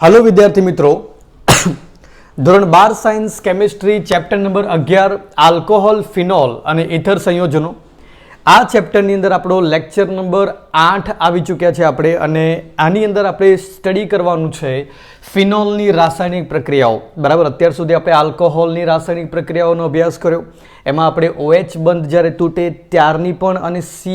Hello विद्यार्थी मित्रों ધોરણ 12 science chemistry chapter number 11 alcohol phenol અને ઇથર સંયોજનો આ ચેપ્ટરની અંદર આપણો લેક્ચર નંબર 8 આવી ચૂક્યા છે આપણે અને આની અંદર આપણે સ્ટડી કરવાનું છે ફિનોલની રાસાયણિક પ્રક્રિયાઓ બરાબર અત્યાર સુધી આપણે આલ્કોહોલની રાસાયણિક પ્રક્રિયાઓનો અભ્યાસ કર્યો એમાં આપણે OH બંધ જ્યારે તૂટે ત્યારની પણ અને C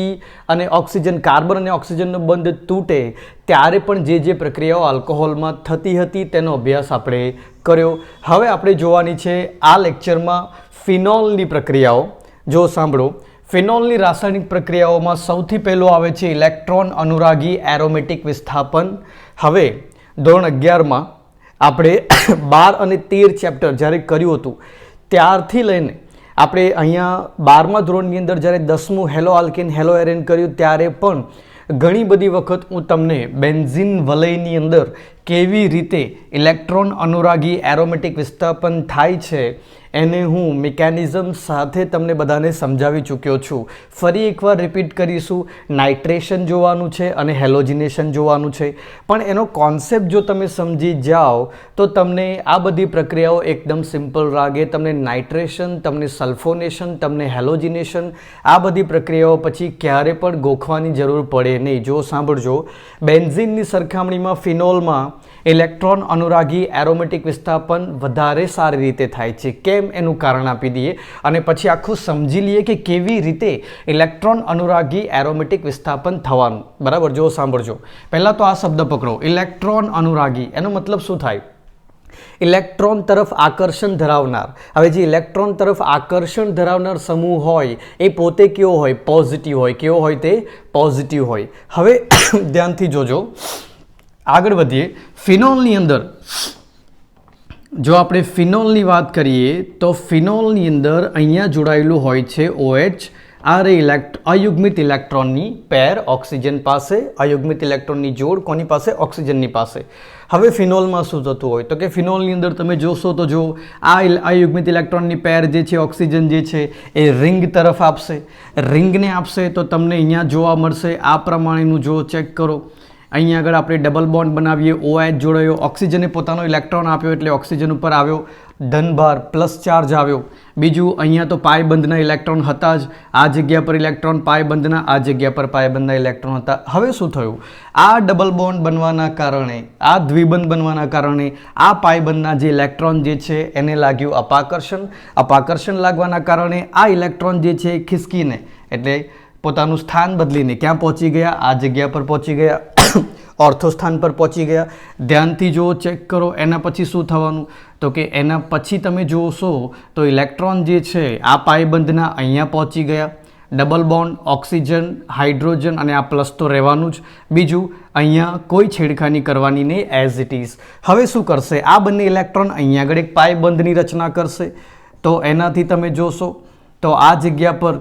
અને ઓક્સિજન કાર્બન અને ઓક્સિજનનો બંધ તૂટે ત્યારે પણ જે પ્રક્રિયાઓ આલ્કોહોલમાં થતી હતી તેનો અભ્યાસ આપણે કર્યો હવે આપણે જોવાની છે આ લેક્ચરમાં ફિનોલની પ્રક્રિયાઓ જો સાંભળો ફિનોલની રાસાયણિક પ્રક્રિયાઓમાં સૌથી પહેલું આવે છે ઇલેક્ટ્રોન અનુરાગી એરોમેટિક વિસ્થાપન હવે ધોરણ 11માં આપણે 12 અને 13 ચેપ્ટર જ્યારે કર્યું હતું ત્યારથી લઈને આપણે અહીંયા 12મા ધોરણની અંદર જ્યારે 10મું હેલો આલ્કેન હેલો એરેન કર્યું ત્યારે પણ ઘણી બધી વખત હું તમને બેન્ઝીન વલયની અંદર કેવી રીતે ઇલેક્ટ્રોન અનુરાગી એરોમેટિક વિસ્થાપન થાય છે એને હું મિકેનિઝમ સાથે તમને બધાને સમજાવી ચૂક્યો છું ફરી એકવાર રિપીટ કરીશું નાઇટ્રેશન જોવાનું છે અને હેલોજિનેશન જોવાનું છે પણ એનો કોન્સેપ્ટ જો તમે સમજી જાઓ તો તમને આ બધી પ્રક્રિયાઓ એકદમ સિમ્પલ લાગે તમને નાઇટ્રેશન તમને સલ્ફોનેશન તમને હેલોજિનેશન આ બધી પ્રક્રિયાઓ પછી ક્યારે પણ ગોખવાની જરૂર પડે નહીં જો સાંભળજો બેન્ઝીનની સરખામણીમાં ફિનોલમાં ઇલેક્ટ્રોન અનુરાગી એરોમેટિક વિસ્થાપન વધારે સારી રીતે થાય છે કેમ એનું કારણ આપી દઈએ અને પછી આખું સમજી લઈએ કે કેવી રીતે ઇલેક્ટ્રોન અનુરાગી એરોમેટિક વિસ્થાપન થવાનું બરાબર જો સાંભળજો પહેલાં તો આ શબ્દ પકડો ઇલેક્ટ્રોન અનુરાગી એનો મતલબ શું થાય ઇલેક્ટ્રોન તરફ આકર્ષણ ધરાવનાર હવે જે ઇલેક્ટ્રોન તરફ આકર્ષણ ધરાવનાર સમૂહ હોય એ પોતે કેવો હોય પોઝિટિવ હોય કેવો હોય તે પોઝિટિવ હોય હવે ધ્યાનથી જોજો આગળ વધીએ ફિનોલની અંદર જો આપણે ફિનોલની વાત કરીએ તો ફિનોલની અંદર અહીંયા જોડાયેલું હોય છે OH આ રે અયુગ્મિત ઇલેક્ટ્રોનની પેર ઓક્સિજન પાસે અયુગ્મિત ઇલેક્ટ્રોનની જોડ કોની પાસે ઓક્સિજનની પાસે હવે ફિનોલમાં શું થતું હોય તો કે ફિનોલની અંદર તમે જોશો તો જો આ અયુગ્મિત ઇલેક્ટ્રોનની પેર જે છે ઓક્સિજન જે છે એ રિંગ તરફ આપશે રિંગને આપશે તો તમને અહીંયા જોવા મળશે આ પ્રમાણેનું જો ચેક કરો અહીંયા આગળ આપણે ડબલ બોન્ડ બનાવીએ OH જોડાયો ઓક્સિજને પોતાનો ઇલેક્ટ્રોન આપ્યો એટલે ઓક્સિજન ઉપર આવ્યો ધનભાર પ્લસ ચાર્જ આવ્યો બીજું અહીંયા તો પાય બંધના ઇલેક્ટ્રોન હતા જ આ જગ્યા પર ઇલેક્ટ્રોન પાય બંધના આ જગ્યા પર પાય બંધના ઇલેક્ટ્રોન હતા હવે શું થયું આ ડબલ બોન્ડ બનવાના કારણે આ દ્વિબંધ બનવાના કારણે આ પાય બંધના જે ઇલેક્ટ્રોન જે છે એને લાગ્યું અપાકર્ષણ લાગવાના કારણે આ ઇલેક્ટ્રોન જે છે ખિસકીને એટલે પોતાનું સ્થાન બદલીને ક્યાં પહોંચી ગયા આ જગ્યા પર પહોંચી ગયા ઓર્થો સ્થાન પર પહોંચી ગયા ધ્યાનથી જો ચેક કરો એના પછી શું થવાનું તો કે એના પછી તમે જોશો તો ઇલેક્ટ્રોન જે છે આ પાયબંધના અહીંયા પહોંચી ગયા ડબલ બોન્ડ ઓક્સિજન હાઇડ્રોજન અને આ પ્લસ તો રહેવાનું જ બીજું અહીંયા કોઈ છેડખાની કરવાની નહીં એઝ ઇટ ઇઝ હવે શું કરશે આ બંને ઇલેક્ટ્રોન અહીંયા આગળ એક પાયબંધની રચના કરશે તો એનાથી તમે જોશો તો આ જગ્યા પર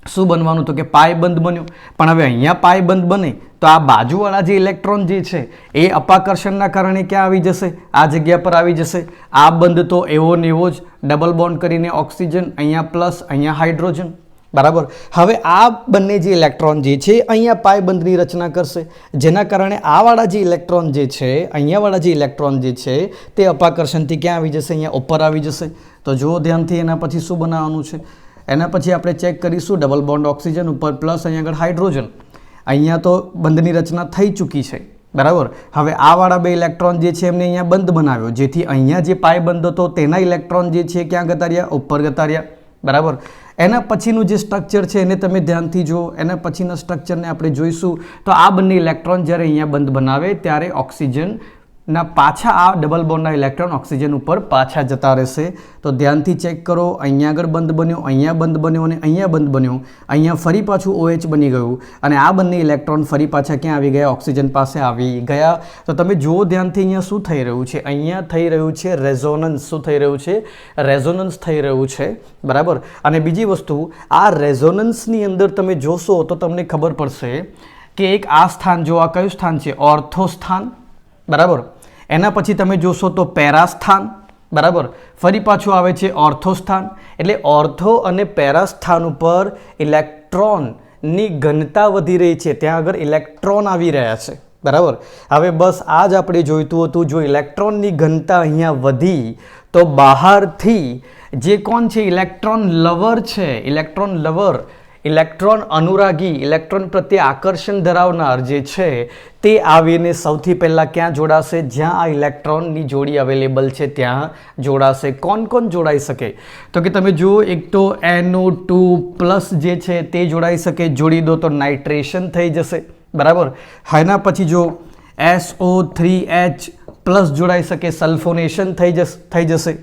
શું બનવાનું તો કે પાયબંધ બન્યો પણ હવે અહીંયા પાયબંધ બને તો આ બાજુવાળા જે ઇલેક્ટ્રોન જે છે એ અપાકર્ષણના કારણે ક્યાં આવી જશે આ જગ્યા પર આવી જશે આ બંધ તો એવો ને એવો જ ડબલ બોન્ડ કરીને ઓક્સિજન અહીંયા પ્લસ અહીંયા હાઇડ્રોજન બરાબર હવે આ બંને જે ઇલેક્ટ્રોન જે છે અહીંયા પાયબંધની રચના કરશે જેના કારણે આવાળા જે ઇલેક્ટ્રોન જે છે અહીંયાવાળા જે ઇલેક્ટ્રોન જે છે તે અપાકર્ષણથી ક્યાં આવી જશે અહીંયા ઉપર આવી જશે તો જુઓ ધ્યાનથી એના પછી શું બનાવવાનું છે એના પછી આપણે ચેક કરીશું ડબલ બોન્ડ ઓક્સિજન ઉપર પ્લસ અહીંયા આગળ હાઇડ્રોજન અહીંયા તો બંધની રચના થઈ ચૂકી છે બરાબર હવે આવાળા બે ઇલેક્ટ્રોન જે છે એમને અહીંયા બંધ બનાવ્યો જેથી અહીંયા જે પાય બંધ હતો તેના ઇલેક્ટ્રોન જે છે ક્યાં ગતા રહ્યા ઉપર ગતા રહ્યા બરાબર એના પછીનું જે સ્ટ્રક્ચર છે એને તમે ધ્યાનથી જુઓ એના પછીના સ્ટ્રક્ચરને આપણે જોઈશું તો આ બંને ઇલેક્ટ્રોન જ્યારે અહીંયા બંધ બનાવે ત્યારે ઓક્સિજન ના પાછા આ ડબલ બોન્ડના ઇલેક્ટ્રોન ઓક્સિજન ઉપર પાછા જતા રહેશે તો ધ્યાનથી ચેક કરો અહીંયા આગળ બંધ બન્યો અહીંયા બંધ બન્યો અને અહીંયા બંધ બન્યો અહીંયા ફરી પાછું OH બની ગયું અને આ બંને ઇલેક્ટ્રોન ફરી પાછા ક્યાં આવી ગયા ઓક્સિજન પાસે આવી ગયા તો તમે જુઓ ધ્યાનથી અહીંયા શું થઈ રહ્યું છે અહીંયા થઈ રહ્યું છે રેઝોનન્સ શું થઈ રહ્યું છે રેઝોનન્સ થઈ રહ્યું છે બરાબર અને બીજી વસ્તુ આ રેઝોનન્સની અંદર તમે જોશો તો તમને ખબર પડશે કે એક આ સ્થાન જો આ કયું સ્થાન છે ઓર્થો સ્થાન બરાબર એના પછી તમે જોશો તો પેરા સ્થાન બરાબર ફરી પાછું આવે છે ઓર્થો સ્થાન એટલે ઓર્થો અને પેરા સ્થાન ઉપર ઇલેક્ટ્રોનની ઘનતા વધી રહી છે ત્યાં આગળ ઇલેક્ટ્રોન આવી રહ્યા છે બરાબર. હવે બસ આ જ આપણે જોઈતું હતું. જો ઇલેક્ટ્રોનની ઘનતા અહીંયા વધી તો બહારથી જે કોણ છે ઇલેક્ટ્રોન લવર છે, ઇલેક્ટ્રોન લવર, ઇલેક્ટ્રોન અનુરાગી, ઇલેક્ટ્રોન પ્રત્યે આકર્ષણ ધરાવનાર જે છે તે આવીને સૌથી પહેલાં ક્યાં જોડાશે? જ્યાં આ ઇલેક્ટ્રોનની જોડી અવેલેબલ છે ત્યાં જોડાશે. કોણ કોણ જોડાઈ શકે? તો કે તમે જુઓ, એક તો NO2+ જે છે તે જોડાઈ શકે. જોડી દો તો નાઇટ્રેશન થઈ જશે. બરાબર. એના પછી જો SO3H+ જોડાઈ શકે, સલ્ફોનેશન થઈ જશે.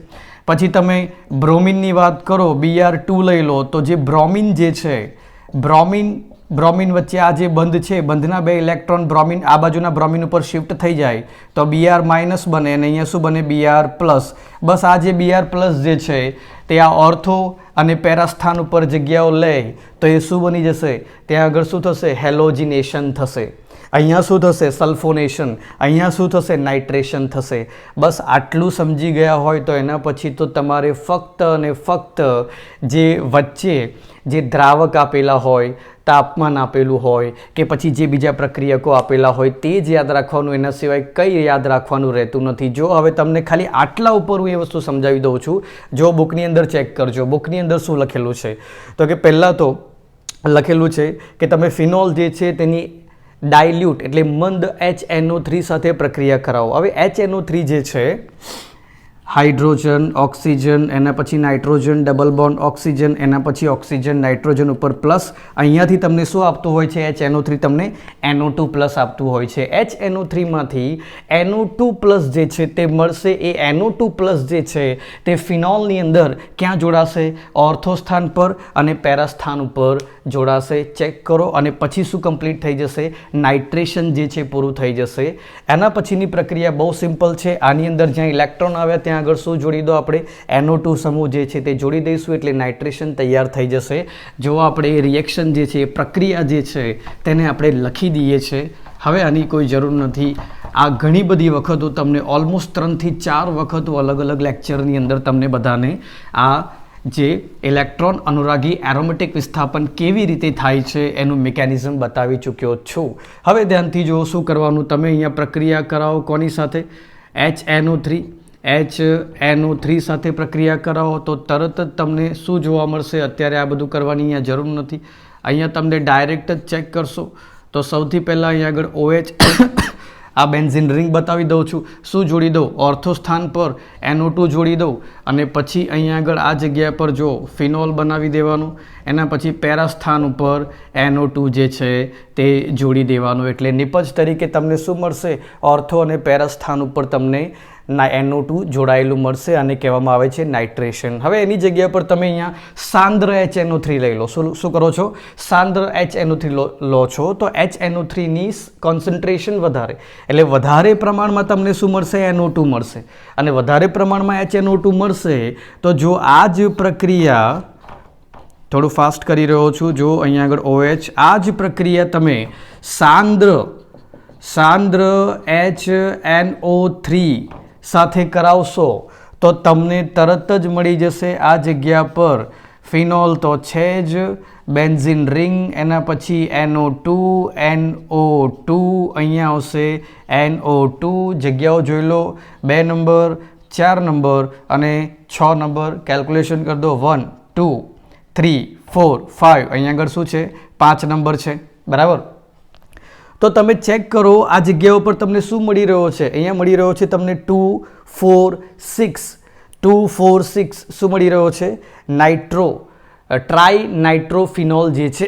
પછી તમે બ્રોમિનની વાત કરો, Br2 લઈ લો તો જે બ્રોમિન જે છે, બ્રોમિન વચ્ચે આ જે બંધ છે, બંધના બે ઇલેક્ટ્રોન બ્રોમિન આ બાજુના બ્રોમિન ઉપર શિફ્ટ થઈ જાય તો Br- બને અને અહીંયા શું બને? Br+. બસ આ જે Br+ જે છે તે આ ઓર્થો અને પેરા સ્થાન ઉપર જગ્યાઓ લે તો એ શું બની જશે? ત્યાં આગળ શું થશે? હેલોજિનેશન થશે. અહીંયા શું થશે? સલ્ફોનેશન. અહીંયા શું થશે? નાઇટ્રેશન થશે. બસ આટલું સમજી ગયા હોય તો એના પછી તો તમારે ફક્ત અને ફક્ત જે વચ્ચે જે દ્રાવક આપેલા હોય, તાપમાન આપેલું હોય કે પછી જે બીજા પ્રક્રિયકો આપેલા હોય તે જ યાદ રાખવાનું, એના સિવાય કંઈ યાદ રાખવાનું રહેતું નથી. જો હવે તમને ખાલી આટલા ઉપર હું એ વસ્તુ સમજાવી દઉં છું. જો બુકની અંદર ચેક કરજો, બુકની અંદર શું લખેલું છે. તો કે પહેલાં તો લખેલું છે કે તમે ફિનોલ જે છે તેની ડાયલ્યુટ એટલે મંદ HNO3 સાથે પ્રક્રિયા કરાવો. હવે HNO3 જે છે, હાઇડ્રોજન, ઓક્સિજન, એના પછી નાઇટ્રોજન, ડબલ બોન્ડ ઓક્સિજન, એના પછી ઓક્સિજન, નાઇટ્રોજન ઉપર પ્લસ. અહીંયાથી તમને શું આપતું હોય છે? HNO3 તમને NO2+ આપતું હોય છે. HNO3માંથી NO2+ જે છે તે મળશે. એ NO2+ જે છે તે ફિનોલની અંદર ક્યાં જોડાશે? ઓર્થો સ્થાન પર અને પેરા સ્થાન ઉપર જોડાશે. ચેક કરો અને પછી શું કમ્પ્લીટ થઈ જશે? નાઇટ્રેશન જે છે પૂરું થઈ જશે. એના પછીની પ્રક્રિયા બહુ સિમ્પલ છે. આની અંદર જ્યાં ઇલેક્ટ્રોન આવ્યા ત્યાં આગળ શું જોડી દો? આપણે NO2 સમૂહ જે છે તે જોડી દઈશું એટલે નાઇટ્રેશન તૈયાર થઈ જશે. જો આપણે રિએક્શન જે છે, પ્રક્રિયા જે છે તેને આપણે લખી દઈએ છીએ. હવે આની કોઈ જરૂર નથી. આ ઘણી બધી વખતો તમને ઓલમોસ્ટ 3 થી 4 વખતો અલગ અલગ લેક્ચરની અંદર તમને બધાને આ જે ઇલેક્ટ્રોન અનુરાગી એરોમેટિક વિસ્થાપન કેવી રીતે થાય છે એનું મિકેનિઝમ બતાવી ચૂક્યો છું. હવે ધ્યાનથી જુઓ શું કરવાનું. તમે અહીંયા પ્રક્રિયા કરાવો કોની સાથે? HNO3 સાથે પ્રક્રિયા કરાવો તો તરત જ તમને શું જોવા મળશે? અત્યારે આ બધું કરવાની અહીંયા જરૂર નથી. અહીંયા તમને ડાયરેક્ટ જ ચેક કરશો તો સૌથી પહેલાં અહીંયા આગળ OH આ બેન્ઝિન રિંગ બતાવી દઉં છું. શું જોડી દઉં? ઓર્થો સ્થાન પર NO2 જોડી દઉં અને પછી અહીંયા આગળ આ જગ્યા પર જો ફિનોલ બનાવી દેવાનું. એના પછી પેરા સ્થાન ઉપર NO2 જે છે તે જોડી દેવાનું. એટલે નિપજ તરીકે તમને શું મળશે? ઓર્થો અને પેરા સ્થાન ઉપર તમને NO2 જોડાયેલું મળશે અને કહેવામાં આવે છે નાઇટ્રેશન. હવે એની જગ્યા પર તમે અહીંયા સાંદ્ર HNO3 લઈ લો. શું કરો છો? સાંદ્ર HNO3 લો છો તો HNO3ની કોન્સન્ટ્રેશન વધારે એટલે વધારે પ્રમાણમાં તમને શું મળશે? NO2 મળશે. અને વધારે પ્રમાણમાં HNO2 મળશે તો જો આ જ પ્રક્રિયા, થોડું ફાસ્ટ કરી રહ્યો છું, જો અહીંયા આગળ OH, આ જ પ્રક્રિયા તમે સાંદ્ર HNO3 સાથે કરાવશો તો તમને તરત જ મળી જશે આ જગ્યા પર ફિનોલ તો છે જ, બેન્ઝિન રિંગ, એના પછી NO2, અહીંયા આવશે NO2. જગ્યાઓ જોઈ લો, 2 નંબર, 4 નંબર અને 6 નંબર. કેલ્ક્યુલેશન કરી દો. 1, 2, 3, 4, 5. અહીંયા આગળ શું છે? 5 નંબર છે. બરાબર. તો તમે ચેક કરો આ જગ્યા ઉપર તમને શું મળી રહ્યો છે? અહીંયા મળી રહ્યો છે તમને 2, 4, 6. 2, 4, 6 શું મળી રહ્યો છે? ટ્રાય નાઇટ્રોફિનોલ જે છે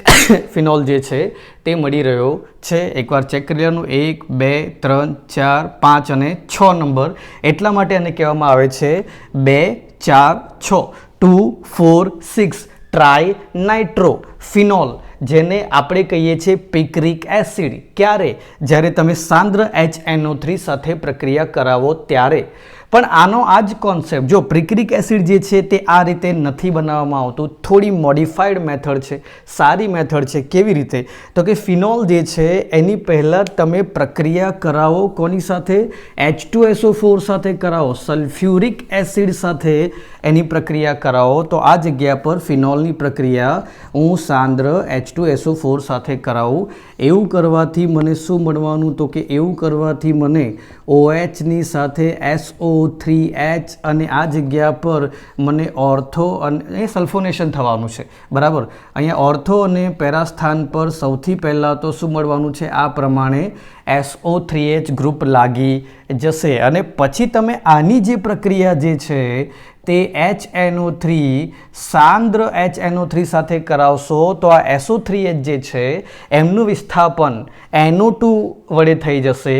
ફિનોલ જે છે તે મળી રહ્યો છે. એકવાર ચેક કરી લેવાનું. 1, 2, 3, 4, 5 અને 6 નંબર. એટલા માટે એને કહેવામાં આવે છે 2, 4, 6. 2, 4, 6 ટ્રાય નાઇટ્રોફિનોલ, જેને આપણે કહીએ છીએ પિક્રિક એસિડ. ક્યારે? જ્યારે તમે સાંદ્ર HNO3 સાથે પ્રક્રિયા કરાવો ત્યારે. પણ આનો આ જ કોન્સેપ્ટ, જો પ્રિક્રિક એસિડ જે છે તે આ રીતે નથી બનાવવામાં આવતું, થોડી મોડિફાઈડ મેથડ છે, સારી મેથડ છે. કેવી રીતે? તો કે ફિનોલ જે છે એની પહેલાં તમે પ્રક્રિયા કરાવો કોની સાથે? H2SO4 સાથે કરાવો, સલ્ફ્યુરિક એસિડ સાથે એની પ્રક્રિયા કરાવો. તો આ જગ્યા પર ફિનોલની પ્રક્રિયા હું સાંદ્ર H2SO4 સાથે કરાવું. એવું કરવાથી મને શું મળવાનું? તો કે એવું કરવાથી મને OHની સાથે SO3H અને આ જગ્યા પર મને ઓર્થો અને સલ્ફોનેશન થવાનું છે. બરાબર, અહીંયા ઓર્થો અને પેરા સ્થાન પર સૌથી પહેલાં તો શું મળવાનું છે? આ પ્રમાણે SO3H ગ્રુપ લાગી જશે અને પછી તમે આની જે પ્રક્રિયા જે છે તે HNO3 સાંદ્ર HNO3 સાથે કરાવશો તો આ SO3H જે છે એમનું વિસ્થાપન NO2 વડે થઈ જશે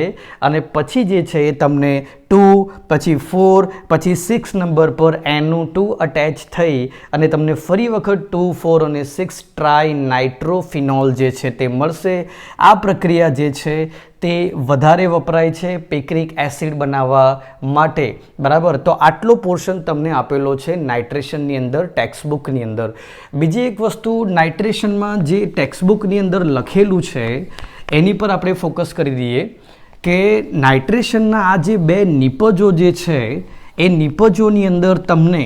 અને પછી જે છે તમને 2 પછી 4 પછી 6 નંબર પર NO2 અટેચ થઈ અને તમને ફરી વખત 2, 4 અને 6 ટ્રાય નાઇટ્રોફિનોલ જે છે તે મળશે. આ પ્રક્રિયા જે છે તે વધારે વપરાય છે પિક્રિક એસિડ બનાવવા માટે. બરાબર, તો આટલો પોર્શન તમને આપેલો છે નાઇટ્રેશનની અંદર, ટેક્સ્ટબુકની અંદર. બીજી એક વસ્તુ નાઇટ્રેશનમાં જે ટેક્સ્ટબુકની અંદર લખેલું છે એની પર આપણે ફોકસ કરી દઈએ કે નાઇટ્રેશનના આ જે બે નિપજો જે છે એ નિપજોની અંદર તમને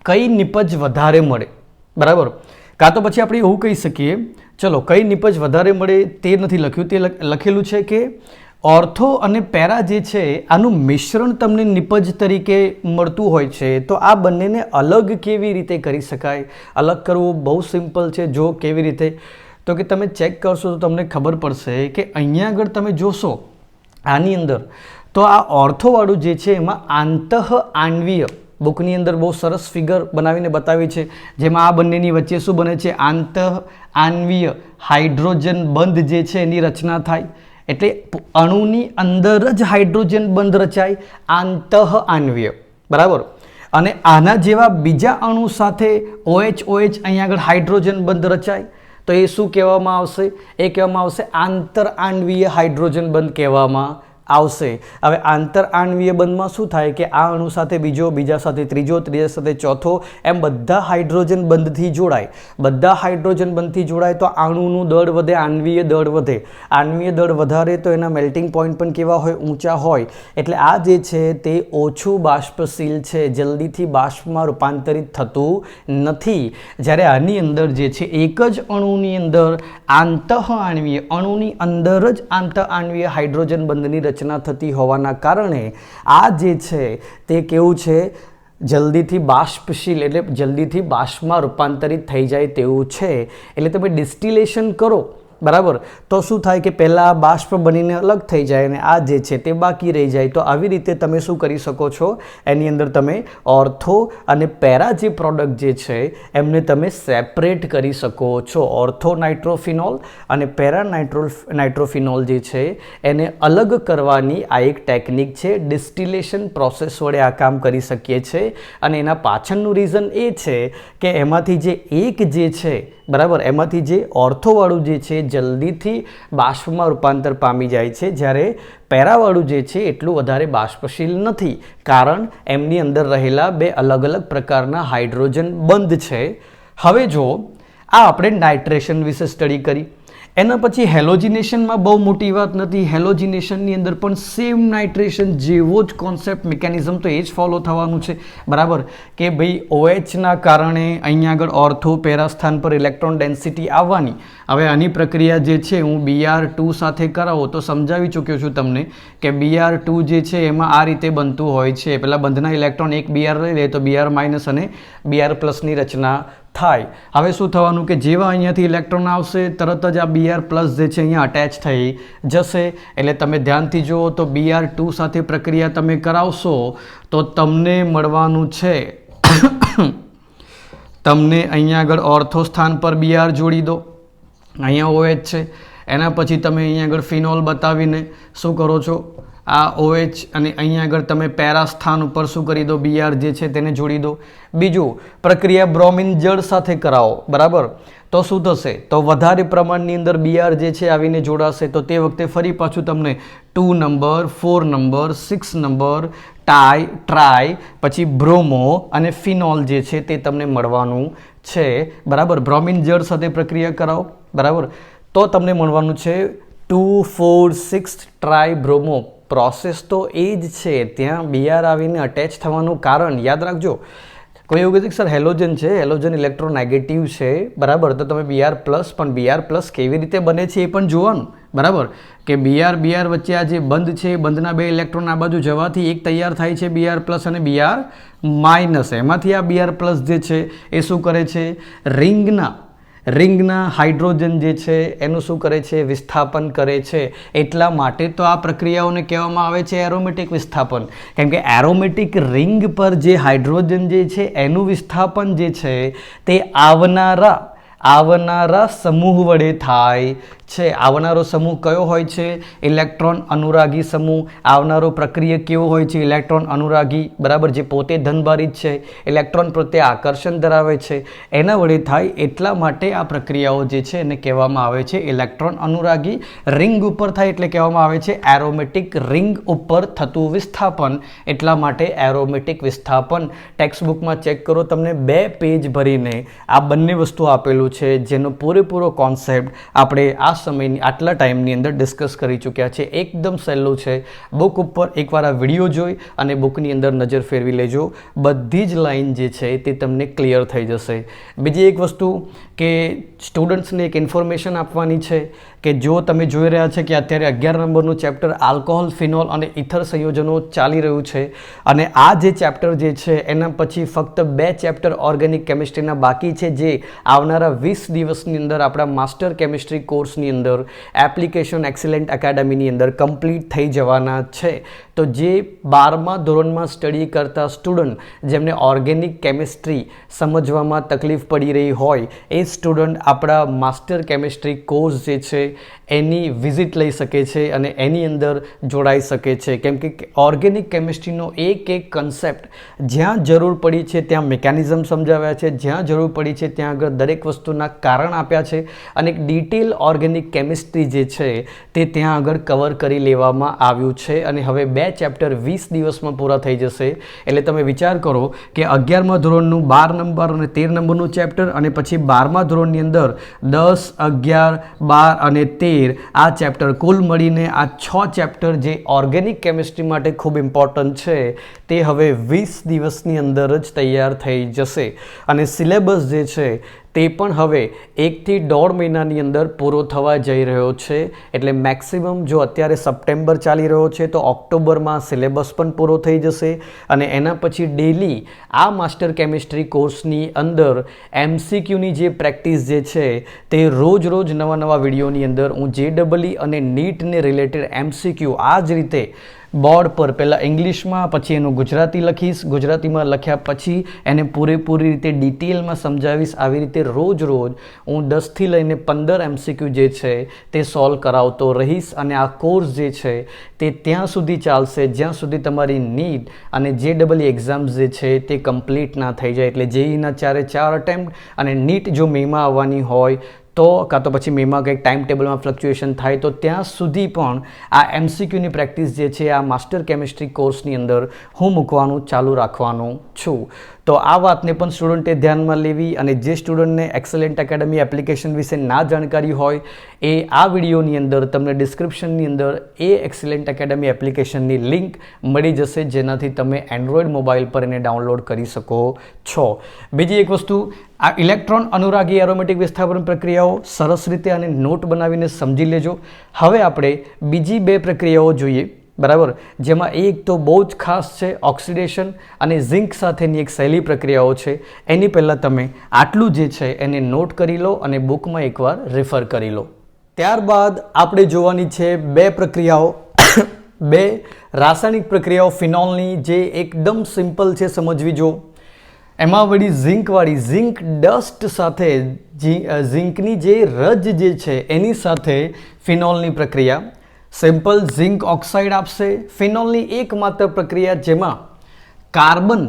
કઈ નિપજ વધારે મળે. બરાબર, કાં તો પછી આપણે એવું કહી શકીએ, ચલો કઈ નિપજ વધારે મળે તે નથી લખ્યું, તે લખેલું છે કે ઓર્થો અને પેરા જે છે આનું મિશ્રણ તમને નિપજ તરીકે મળતું હોય છે. તો આ બંનેને અલગ કેવી રીતે કરી શકાય? અલગ કરવું બહુ સિમ્પલ છે. જો કેવી રીતે? તો કે તમે ચેક કરશો તો તમને ખબર પડશે કે અહીંયા આગળ તમે જોશો આની અંદર તો આ ઓર્થોવાળું જે છે એમાં આંતઃ આણ્વીય, બુકની અંદર બહુ સરસ ફિગર બનાવીને બતાવી છે જેમાં આ બંનેની વચ્ચે શું બને છે? આંતઃ આણ્વીય હાઇડ્રોજન બંધ જે છે એની રચના થાય. એટલે અણુની અંદર જ હાઇડ્રોજન બંધ રચાય, આંતઃ આણ્વીય. બરાબર, અને આના જેવા બીજા અણુ સાથે OH અહીંયા આગળ હાઇડ્રોજન બંધ રચાય તો એ શું કહેવામાં આવશે? એ કહેવામાં આવશે આંતર આણ્વીય હાઇડ્રોજન બંધ કહેવામાં આવશે. હવે આંતર આણ્વીય બંધમાં શું થાય કે આ અણુ સાથે બીજો, બીજા સાથે ત્રીજો, ત્રીજા સાથે ચોથો, એમ બધા હાઇડ્રોજન બંધથી જોડાય. બધા હાઇડ્રોજન બંધથી જોડાય તો અણુનું દળ વધે, આણ્વીય દળ વધે. આણ્વીય દળ વધારે તો એના મેલ્ટિંગ પોઈન્ટ પણ કેવા હોય? ઊંચા હોય. એટલે આ જે છે તે ઓછું બાષ્પશીલ છે, જલ્દીથી બાષ્પમાં રૂપાંતરિત થતું નથી. જ્યારે આની અંદર જે છે એક જ અણુની અંદર આંતઃ આણ્વીય, અણુની અંદર જ આંતઃ આણ્વીય હાઇડ્રોજન બંધની રચના થતી હોવાના કારણે આ જે છે તે કેવું છે? જલ્દીથી બાષ્પશીલ, એટલે જલ્દીથી બાષ્પમાં રૂપાંતરિત થઈ જાય તેવું છે. એટલે તમે ડિસ્ટિલેશન કરો, બરાબર, તો શું થાય કે પહેલાં બાષ્પ બનીને અલગ થઈ જાય અને આ જે છે તે બાકી રહી જાય. તો આવી રીતે તમે શું કરી શકો છો? એની અંદર તમે ઓર્થો અને પેરા જે પ્રોડક્ટ જે છે એમને તમે સેપરેટ કરી શકો છો. ઓર્થો નાઇટ્રોફિનોલ અને પેરા નાઇટ્રોફિનોલ જે છે એને અલગ કરવાની આ એક ટેકનિક છે. ડિસ્ટિલેશન પ્રોસેસ વડે આ કામ કરી શકીએ છીએ અને એના પાછળનું રીઝન એ છે કે એમાંથી જે એક જે છે, બરાબર, એમાંથી જે ઓર્થોવાળું જે છે જલ્દીથી બાષ્પમાં રૂપાંતર પામી જાય છે, જ્યારે પેરાવાળું જે છે એટલું વધારે બાષ્પશીલ નથી, કારણ એમની અંદર રહેલા બે અલગ અલગ પ્રકારના હાઇડ્રોજન બંધ છે. હવે જો આ આપણે નાઇટ્રેશન વિશે સ્ટડી કરી, એના પછી હેલોજિનેશનમાં બહુ મોટી વાત નથી. હેલોજિનેશનની અંદર પણ સેમ નાઇટ્રેશન જેવો જ કોન્સેપ્ટ, મિકેનિઝમ તો એ જ ફોલો થવાનું છે. બરાબર, કે ભાઈ OHના કારણે અહીંયા આગળ ઓર્થો પેરા સ્થાન પર ઇલેક્ટ્રોન ડેન્સિટી આવવાની. હવે આની પ્રક્રિયા જે છે હું Br2 સાથે કરાવો તો સમજાવી ચૂક્યો છું તમને કે Br2 જે છે એમાં આ રીતે બનતું હોય છે. પહેલાં બંધના ઇલેક્ટ્રોન એક Br લઈ લે તો Br- અને Br+ની રચના થાય. હવે શું થવાનું કે જેવા અહીંયાથી ઇલેક્ટ્રોન આવશે તરત જ આ Br+ જે છે અહીંયા અટેચ થઈ જશે. એટલે તમે ધ્યાનથી જુઓ તો Br2 સાથે પ્રક્રિયા તમે કરાવશો તો તમને મળવાનું છે તમને અહીંયા આગળ ઓર્થો સ્થાન પર Br જોડી દો, અહીંયા OH છે, એના પછી તમે અહીંયા આગળ ફિનોલ બતાવીને શું કરો છો? આ OH અને અહીંયા આગળ તમે પેરા સ્થાન ઉપર શું કરી દો? Br જે છે તેને જોડી દો. બીજું, પ્રક્રિયા બ્રોમિન જળ સાથે કરાવો, બરાબર, તો શું થશે? તો વધારે પ્રમાણની અંદર Br જે છે આવીને જોડાશે. તો તે વખતે ફરી પાછું તમને 2 નંબર, 4 નંબર, 6 નંબર ટ્રાય, પછી બ્રોમો અને ફિનોલ જે છે તે તમને મળવાનું છે, બરાબર. બ્રોમિન જળ સાથે પ્રક્રિયા કરાવો, બરાબર, તો તમને મળવાનું છે 2,4,6 ટ્રાય બ્રોમો. પ્રોસેસ તો એ જ છે, ત્યાં બીઆર આવીને અટેચ થવાનું કારણ યાદ રાખજો. કોઈ એવું કહે સર હેલોજન છે, હેલોજન ઇલેક્ટ્રોનેગેટિવ છે, બરાબર, તો તમે બીઆર પ્લસ, પણ બીઆર પ્લસ કેવી રીતે બને છે એ પણ જોવાનું, બરાબર, કે બીઆર વચ્ચે આ જે બંધ છે, બંધના બે ઇલેક્ટ્રોન આ બાજુ જવાથી એક તૈયાર થાય છે બીઆર પ્લસ અને બીઆર માઇનસ. એમાંથી આ બીઆર પ્લસ જે છે એ શું કરે છે, રિંગના હાઇડ્રોજન જે છે એનું શું કરે છે, વિસ્થાપન કરે છે. એટલા માટે તો આ પ્રક્રિયાઓને કહેવામાં આવે છે એરોમેટિક વિસ્થાપન, કેમ કે એરોમેટિક રિંગ પર જે હાઇડ્રોજન જે છે એનું વિસ્થાપન જે છે તે આવનારા સમૂહ વડે થાય છે. આવનારો સમૂહ કયો હોય છે, ઇલેક્ટ્રોન અનુરાગી સમૂહ. આવનારો પ્રક્રિયા કેવો હોય છે, ઇલેક્ટ્રોન અનુરાગી, બરાબર, જે પોતે ધનભારિત છે, ઇલેક્ટ્રોન પ્રત્યે આકર્ષણ ધરાવે છે, એના વડે થાય. એટલા માટે આ પ્રક્રિયાઓ જે છે એને કહેવામાં આવે છે ઇલેક્ટ્રોન અનુરાગી. રિંગ ઉપર થાય એટલે કહેવામાં આવે છે એરોમેટિક રિંગ ઉપર થતું વિસ્થાપન. એટલા માટે એરોમેટિક વિસ્થાપન. ટેક્સ્ટબુકમાં ચેક કરો, તમને 2 પેજ ભરીને આ બંને વસ્તુ આપેલું છે, જેનો પૂરેપૂરો કોન્સેપ્ટ આપણે આ સમયની આટલા ટાઈમની અંદર ડિસ્કસ કરી ચૂક્યા છે. એકદમ સહેલું છે. બુક ઉપર એકવાર આ વિડીયો જોઈ અને બુકની અંદર નજર ફેરવી લેજો, બધી જ લાઈન જે છે તે તમને ક્લિયર થઈ જશે. બીજી એક વસ્તુ કે સ્ટુડન્ટ્સને એક ઇન્ફોર્મેશન આપવાની છે કે જો તમે જોઈ રહ્યા છે કે અત્યારે 11 નંબરનું ચેપ્ટર આલ્કોહોલ, ફિનોલ અને ઇથર સંયોજનો ચાલી રહ્યું છે, અને આ જે ચેપ્ટર જે છે એના પછી ફક્ત 2 ચેપ્ટર ઓર્ગેનિક કેમિસ્ટ્રીના બાકી છે, જે આવનારા 20 દિવસની અંદર આપણા માસ્ટર કેમિસ્ટ્રી કોર્સની અંદર એપ્લિકેશન એક્સેલન્ટ એકેડમીની અંદર કમ્પ્લીટ થઈ જવાના છે. તો જે 12મા ધોરણમાં સ્ટડી કરતા સ્ટુડન્ટ જેમને ઓર્ગેનિક કેમિસ્ટ્રી સમજવામાં તકલીફ પડી રહી હોય એ સ્ટુડન્ટ આપણા માસ્ટર કેમિસ્ટ્રી કોર્સ જે છે એની વિઝિટ લઈ શકે છે અને એની અંદર જોડાઈ શકે છે. કેમ કે ઓર્ગેનિક કેમિસ્ટ્રીનો એક કન્સેપ્ટ જ્યાં જરૂર પડી છે ત્યાં મિકેનિઝમ સમજાવ્યા છે, જ્યાં જરૂર પડી છે ત્યાં આગળ દરેક વસ્તુના કારણ આપ્યા છે, અને એક ડિટેલ ઓર્ગેનિક કેમિસ્ટ્રી જે છે તે ત્યાં આગળ કવર કરી લેવામાં આવ્યું છે. અને હવે 2 ચેપ્ટર 20 દિવસમાં પૂરા થઈ જશે. એટલે તમે વિચાર કરો કે 11મા ધોરણનું 12 નંબર અને 13 નંબરનું ચેપ્ટર, અને પછી 12મા ધોરણની અંદર 10, 11, 12 અને 13 આ ચેપ્ટર, કુલ મળીને આ 6 ચેપ્ટર જે ઓર્ગેનિક કેમિસ્ટ્રી માટે ખૂબ ઇમ્પોર્ટન્ટ છે તે હવે 20 દિવસની અંદર જ તૈયાર થઈ જશે. અને સિલેબસ જે છે તે પણ હવે 1 થી 1.5 મહિનાની અંદર પૂરો થવા જઈ રહ્યો છે. એટલે મેક્સિમમ જો અત્યારે સપ્ટેમ્બર ચાલી રહ્યો છે તો ઓક્ટોબરમાં સિલેબસ પણ પૂરો થઈ જશે. અને એના પછી ડેલી આ માસ્ટર કેમિસ્ટ્રી કોર્સની અંદર MCQની જે પ્રેક્ટિસ જે છે તે રોજ નવા વિડીયોની અંદર હું JEE અને નીટને રિલેટેડ MCQ આ જ રીતે બોર્ડ પર પહેલાં ઇંગ્લિશમાં, પછી એનું ગુજરાતી લખીશ, ગુજરાતીમાં લખ્યા પછી એને પૂરેપૂરી રીતે ડિટેલમાં સમજાવીશ. આવી રીતે રોજ હું 10 થી લઈને 15 MCQ જે છે તે સોલ્વ કરાવતો રહીશ. અને આ કોર્સ જે છે તે ત્યાં સુધી ચાલશે જ્યાં સુધી તમારી નીટ અને JEE એક્ઝામ્સ જે છે તે કમ્પ્લીટ ના થઈ જાય. એટલે JEEના 4 અટેમ્પ્ટ અને નીટ જો મેમાં આવવાની હોય તો કાં તો પછી મેમાં કંઈક ટાઈમ ટેબલમાં ફ્લક્ચ્યુએશન થાય તો ત્યાં સુધી પણ આ MCQની પ્રેક્ટિસ જે છે આ માસ્ટર કેમિસ્ટ્રી કોર્સની અંદર હું મૂકવાનું ચાલુ રાખવાનું છું. તો આ વાતને પણ સ્ટુડન્ટે ધ્યાનમાં લેવી. અને જે સ્ટુડન્ટને એક્સેલન્ટ એકેડમી એપ્લિકેશન વિશે ના જાણકારી હોય એ આ વિડીયોની અંદર તમને ડિસ્ક્રિપ્શનની અંદર એ એક્સેલન્ટ એકેડમી એપ્લિકેશનની લિંક મળી જશે, જેનાથી તમે એન્ડ્રોઈડ મોબાઈલ પર એને ડાઉનલોડ કરી શકો છો. બીજી એક વસ્તુ, આ ઇલેક્ટ્રોન અનુરાગી એરોમેટિક વિસ્થાપન પ્રક્રિયાઓ સરસ રીતે અને નોટ બનાવીને સમજી લેજો. હવે આપણે બીજી 2 પ્રક્રિયાઓ જોઈએ, બરાબર, જેમાં એક તો બહુ જ ખાસ છે ઓક્સિડેશન અને ઝિંક સાથેની એક સહેલી પ્રક્રિયાઓ છે. એની પહેલાં તમે આટલું જે છે એને નોટ કરી લો અને બુકમાં એકવાર રેફર કરી લો. ત્યારબાદ આપણે જોવાની છે 2 પ્રક્રિયાઓ, 2 રાસાયણિક પ્રક્રિયાઓ ફિનોલની, જે એકદમ સિમ્પલ છે સમજવી. જો એમાં વળી ઝિંક ડસ્ટ સાથે, ઝિંકની જે રજ જે છે એની સાથે ફિનોલની પ્રક્રિયા. સિમ્પલ ઝિંક ઓક્સાઇડ આપશે. ફિનોલની એકમાત્ર પ્રક્રિયા જેમાં કાર્બન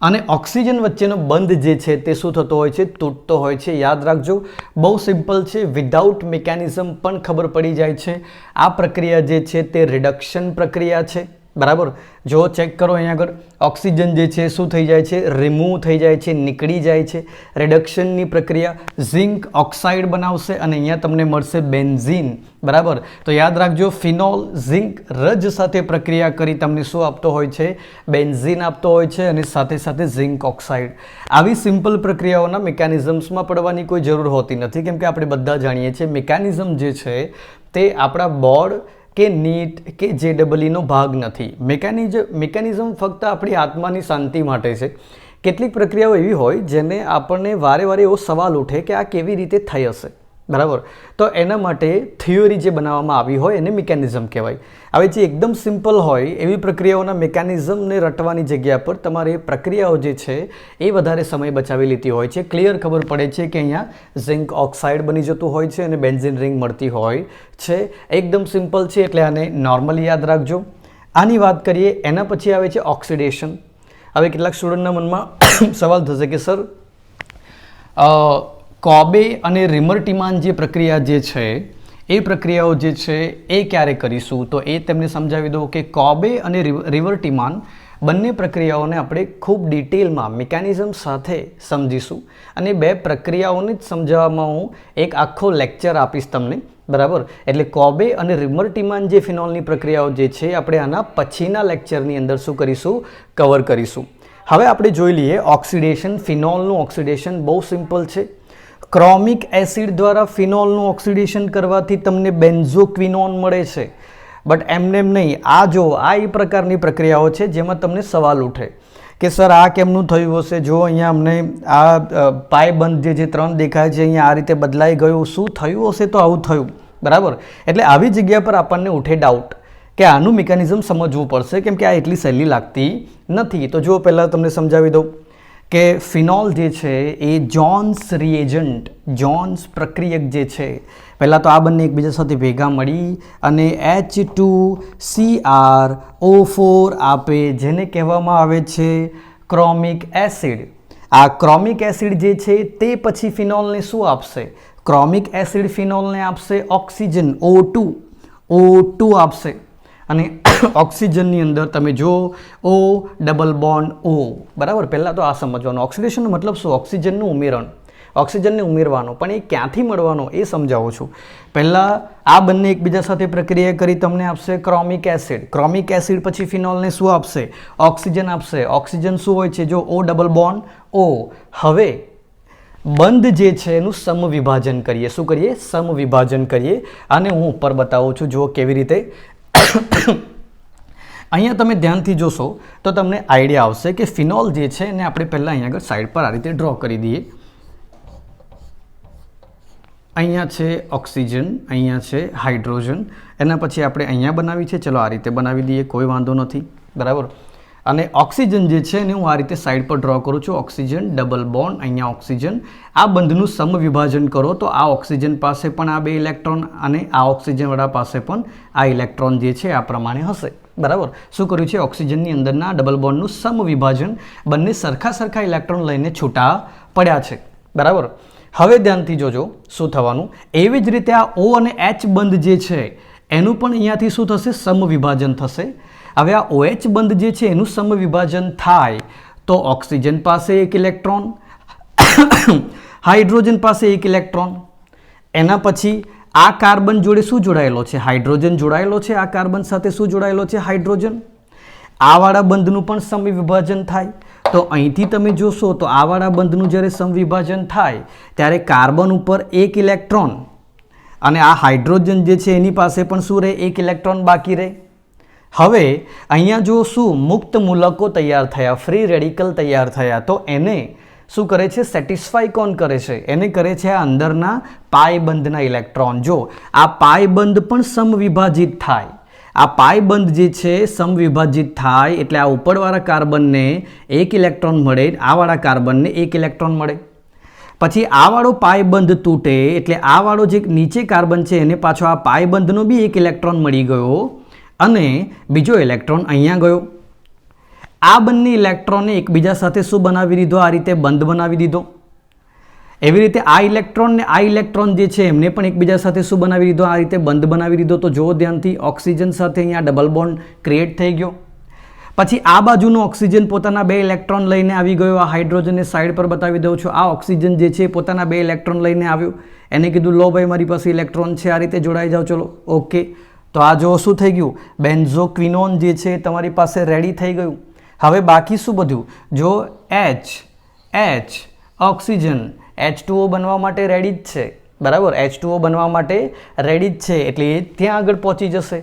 અને ઓક્સિજન વચ્ચેનો બંધ જે છે તે શું થતો હોય છે, તૂટતો હોય છે. યાદ રાખજો, બહુ સિમ્પલ છે, વિધાઉટ મિકેનિઝમ પણ ખબર પડી જાય છે. આ પ્રક્રિયા જે છે તે રિડક્શન પ્રક્રિયા છે. બરાબર. જો ચેક કરો અહીંયા આગળ ઓક્સિજન જે છે શું થઈ જાય છે, રિમૂવ થઈ જાય છે, નીકળી જાય છે. રિડક્શનની પ્રક્રિયા ઝિંક ઓક્સાઇડ બનાવશે અને અહીંયા તમને મળશે બેન્ઝીન. બરાબર. તો યાદ રાખજો, ફિનોલ ઝિંક રજ સાથે પ્રક્રિયા કરી તમને શું આપતો હોય છે, બેન્ઝીન આપતો હોય છે અને સાથે સાથે ઝિંક ઓક્સાઇડ. આવી સિમ્પલ પ્રક્રિયાઓના મિકેનિઝમ્સમાં પડવાની કોઈ જરૂર હોતી નથી, કેમ કે આપણે બધા જાણીએ છીએ મિકેનિઝમ જે છે તે આપણા બોર્ડ કે નીટ કે JEE ભાગ નથી. મિકેનિઝમ ફક્ત આપણી આત્માની શાંતિ માટે છે. કેટલીક પ્રક્રિયાઓ એવી હોય જેને આપણને વારે વારે એવો સવાલ ઉઠે કે આ કેવી રીતે થઈ હશે. બરાબર. તો એના માટે થિયોરી જે બનાવવામાં આવી હોય એને મિકેનિઝમ કહેવાય. હવે જે એકદમ સિમ્પલ હોય એવી પ્રક્રિયાઓના મિકેનિઝમને રટવાની જગ્યા પર તમારે એ પ્રક્રિયાઓ જે છે એ વધારે સમય બચાવી લેતી હોય છે. ક્લિયર ખબર પડે છે કે અહીંયા ઝિંક ઓક્સાઇડ બની જતું હોય છે અને બેન્ઝીન રિંગ મળતી હોય છે. એકદમ સિમ્પલ છે એટલે આને નોર્મલી યાદ રાખજો. આની વાત કરીએ એના પછી આવે છે ઓક્સિડેશન. હવે કેટલાક સ્ટુડન્ટના મનમાં સવાલ થશે કે સર કોબે અને રિમર્ટીમાન જે પ્રક્રિયા જે છે એ પ્રક્રિયાઓ જે છે એ ક્યારે કરીશું, તો એ તેમને સમજાવી દઉં કે કોબે અને રિવર્ટીમાન બંને પ્રક્રિયાઓને આપણે ખૂબ ડિટેલમાં મિકેનિઝમ સાથે સમજીશું અને બે પ્રક્રિયાઓને જ સમજાવવામાં હું એક આખો લેક્ચર આપીશ તમને. બરાબર. એટલે કોબે અને રિમર્ટીમાન જે ફિનોલની પ્રક્રિયાઓ જે છે આપણે આના પછીના લેક્ચરની અંદર શું કરીશું, કવર કરીશું. હવે આપણે જોઈ લઈએ ઓક્સિડેશન. ફિનોલનું ઓક્સિડેશન બહુ સિમ્પલ છે. ક્રોમિક એસિડ દ્વારા ફિનોલનું ઓક્સિડેશન કરવાથી તમને બેન્ઝોક્વિનોન મળે છે. બટ એમને નહીં, આ જો આ એ પ્રકારની પ્રક્રિયાઓ છે જેમાં તમને સવાલ ઉઠે કે સર આ કેમનું થયું હશે. જો અહીંયા અમને આ પાયબંધ જે 3 દેખાય છે અહીંયા આ રીતે બદલાઈ ગયું, શું થયું હશે તો આવું થયું. બરાબર. એટલે આવી જગ્યા પર આપણને ઉઠે ડાઉટ કે આનું મિકેનિઝમ સમજવું પડશે, કેમ કે આ એટલી સહેલી લાગતી નથી. તો જો પહેલાં તમને સમજાવી દઉં કે ફિનોલ જે છે એ જોન્સ રિએજન્ટ, જોન્સ પ્રક્રિયક જે છે, પહેલાં તો આ બંને એકબીજા સાથે ભેગા મળી અને H2CrO4 આપે, જેને કહેવામાં આવે છે ક્રોમિક એસિડ. આ ક્રોમિક એસિડ જે છે તે પછી ફિનોલને શું આપશે, ક્રોમિક એસિડ ફિનોલને આપશે ઓક્સિજન O2 આપશે. અને ઓક્સિજનની અંદર તમે જો O ડબલ બોન્ડ O. બરાબર. પહેલાં તો આ સમજવાનું ઓક્સિડેશનનો મતલબ શું, ઓક્સિજનનું ઉમેરણ, ઓક્સિજનને ઉમેરવાનો. પણ એ ક્યાંથી મળવાનો એ સમજાવું છું. પહેલાં આ બંને એકબીજા સાથે પ્રક્રિયા કરી તમને આપશે ક્રોમિક એસિડ. ક્રોમિક એસિડ પછી ફિનોલને શું આપશે, ઓક્સિજન આપશે. ઓક્સિજન શું હોય છે, જો O ડબલ બોન્ડ O. હવે બંધ જે છે એનું સમવિભાજન કરીએ. શું કરીએ, સમવિભાજન કરીએ. આને હું ઉપર બતાવું છું, જુઓ કેવી રીતે. અહીંયા તમે ધ્યાનથી જોશો તો તમને આઈડિયા આવશે કે ફિનોલ જે છે એને આપણે પહેલાં અહીંયા આગળ સાઈડ પર આ રીતે ડ્રો કરી દઈએ. અહીંયા છે ઓક્સિજન, અહીંયા છે હાઇડ્રોજન, એના પછી આપણે અહીંયા બનાવી છે. ચલો આ રીતે બનાવી દઈએ, કોઈ વાંધો નથી. બરાબર. અને ઓક્સિજન જે છે એને હું આ રીતે સાઈડ પર ડ્રો કરું છું. ઓક્સિજન ડબલ બોન્ડ, અહીંયા ઓક્સિજન. આ બંધનું સમવિભાજન કરો તો આ ઓક્સિજન પાસે પણ આ 2 ઇલેક્ટ્રોન અને આ ઓક્સિજનવાળા પાસે પણ આ ઇલેક્ટ્રોન જે છે આ પ્રમાણે હશે. બરાબર. શું કર્યું છે, ઓક્સિજનની અંદરના ડબલ બોન્ડનું સમવિભાજન, બંને સરખા ઇલેક્ટ્રોન લઈને છૂટા પડ્યા છે. બરાબર. હવે ધ્યાનથી જોજો શું થવાનું. એવી જ રીતે આ O અને H બંધ જે છે એનું પણ અહીંયાથી શું થશે, સમવિભાજન થશે. હવે આ OH બંધ જે છે એનું સમવિભાજન થાય તો ઓક્સિજન પાસે 1 ઇલેક્ટ્રોન, હાઇડ્રોજન પાસે 1 ઇલેક્ટ્રોન. એના પછી આ કાર્બન જોડે શું જોડાયેલો છે, હાઇડ્રોજન જોડાયેલો છે. આ કાર્બન સાથે શું જોડાયેલો છે, હાઇડ્રોજન. આ વાળા બંધનું પણ સમવિભાજન થાય. તો અહીંથી તમે જોશો તો આ વાળા બંધનું જ્યારે સમવિભાજન થાય ત્યારે કાર્બન ઉપર 1 ઇલેક્ટ્રોન અને આ હાઇડ્રોજન જે છે એની પાસે પણ શું રહે, 1 ઇલેક્ટ્રોન બાકી રહે. હવે અહીંયા જો શું મુક્ત મૂલકો તૈયાર થયા, ફ્રી રેડિકલ તૈયાર થયા, તો એને શું કરે છે, સેટિસ્ફાઈ કોણ કરે છે, એને કરે છે આ અંદરના પાયબંધના ઇલેક્ટ્રોન. જો આ પાયબંધ પણ સમવિભાજિત થાય, આ પાયબંધ જે છે સમવિભાજિત થાય એટલે આ ઉપરવાળા કાર્બનને 1 ઇલેક્ટ્રોન મળે, આ વાળા કાર્બનને 1 ઇલેક્ટ્રોન મળે. પછી આ વાળો પાયબંધ તૂટે એટલે આ વાળો જે નીચે કાર્બન છે એને પાછો આ પાયબંધનો બી 1 ઇલેક્ટ્રોન મળી ગયો અને બીજો ઇલેક્ટ્રોન અહીંયા ગયો. આ બંને ઇલેક્ટ્રોને એકબીજા સાથે શું બનાવી દીધો, આ રીતે બંધ બનાવી દીધો. એવી રીતે આ ઇલેક્ટ્રોન ને આ ઇલેક્ટ્રોન જે છે એમને પણ એકબીજા સાથે શું બનાવી દીધો, આ રીતે બંધ બનાવી દીધો. તો જુઓ ધ્યાનથી, ઓક્સિજન સાથે અહીંયા ડબલ બોન્ડ ક્રિએટ થઈ ગયો. પછી આ બાજુનો ઓક્સિજન પોતાના 2 ઇલેક્ટ્રોન લઈને આવી ગયો. આ હાઇડ્રોજનને સાઈડ પર બતાવી દઉં છું. આ ઓક્સિજન જે છે પોતાના 2 ઇલેક્ટ્રોન લઈને આવ્યો. એને કીધું લો ભાઈ મારી પાસે ઇલેક્ટ્રોન છે, આ રીતે જોડાઈ જાઓ. ચલો ઓકે, તો આ જો શું થઈ ગયું, બેન્ઝોક્વિનોન જે છે તમારી પાસે રેડી થઈ ગયું. હવે બાકી શું બધું, જો H ઓક્સિજન H2O બનવા માટે રેડી જ છે, બરાબર. H2O બનવા માટે રેડી જ છે, એટલે એ ત્યાં આગળ પહોંચી જશે.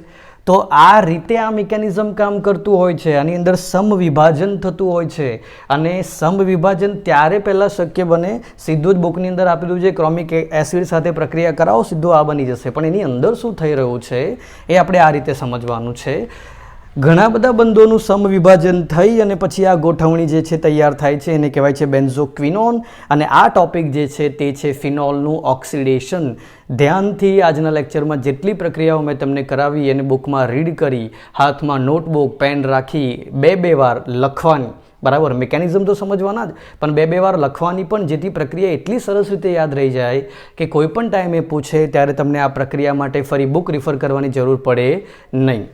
તો આ રીતે આ મિકેનિઝમ કામ કરતું હોય છે. આની અંદર સમવિભાજન થતું હોય છે, અને સમવિભાજન ત્યારે પહેલાં શક્ય બને, સીધું જ બુકની અંદર આપેલું છે ક્રોમિક એસિડ સાથે પ્રક્રિયા કરાવો, સીધું આ બની જશે. પણ એની અંદર શું થઈ રહ્યું છે એ આપણે આ રીતે સમજવાનું છે. ઘણા બધા બંધોનું સમવિભાજન થઈ અને પછી આ ગોઠવણી જે છે તૈયાર થાય છે, એને કહેવાય છે બેન્ઝોક્વિનોન. અને આ ટોપિક જે છે તે છે ફિનોલનું ઓક્સિડેશન. ધ્યાનથી આજના લેક્ચરમાં જેટલી પ્રક્રિયાઓ મેં તમને કરાવી એને બુકમાં રીડ કરી, હાથમાં નોટબુક પેન રાખી 2 વાર લખવાની, બરાબર. મિકેનિઝમ તો સમજવાના જ, પણ 2 વાર લખવાની પણ, જેથી પ્રક્રિયા એટલી સરસ રીતે યાદ રહી જાય કે કોઈ પણ ટાઈમે પૂછે ત્યારે તમને આ પ્રક્રિયા માટે ફરી બુક રિફર કરવાની જરૂર પડે નહીં.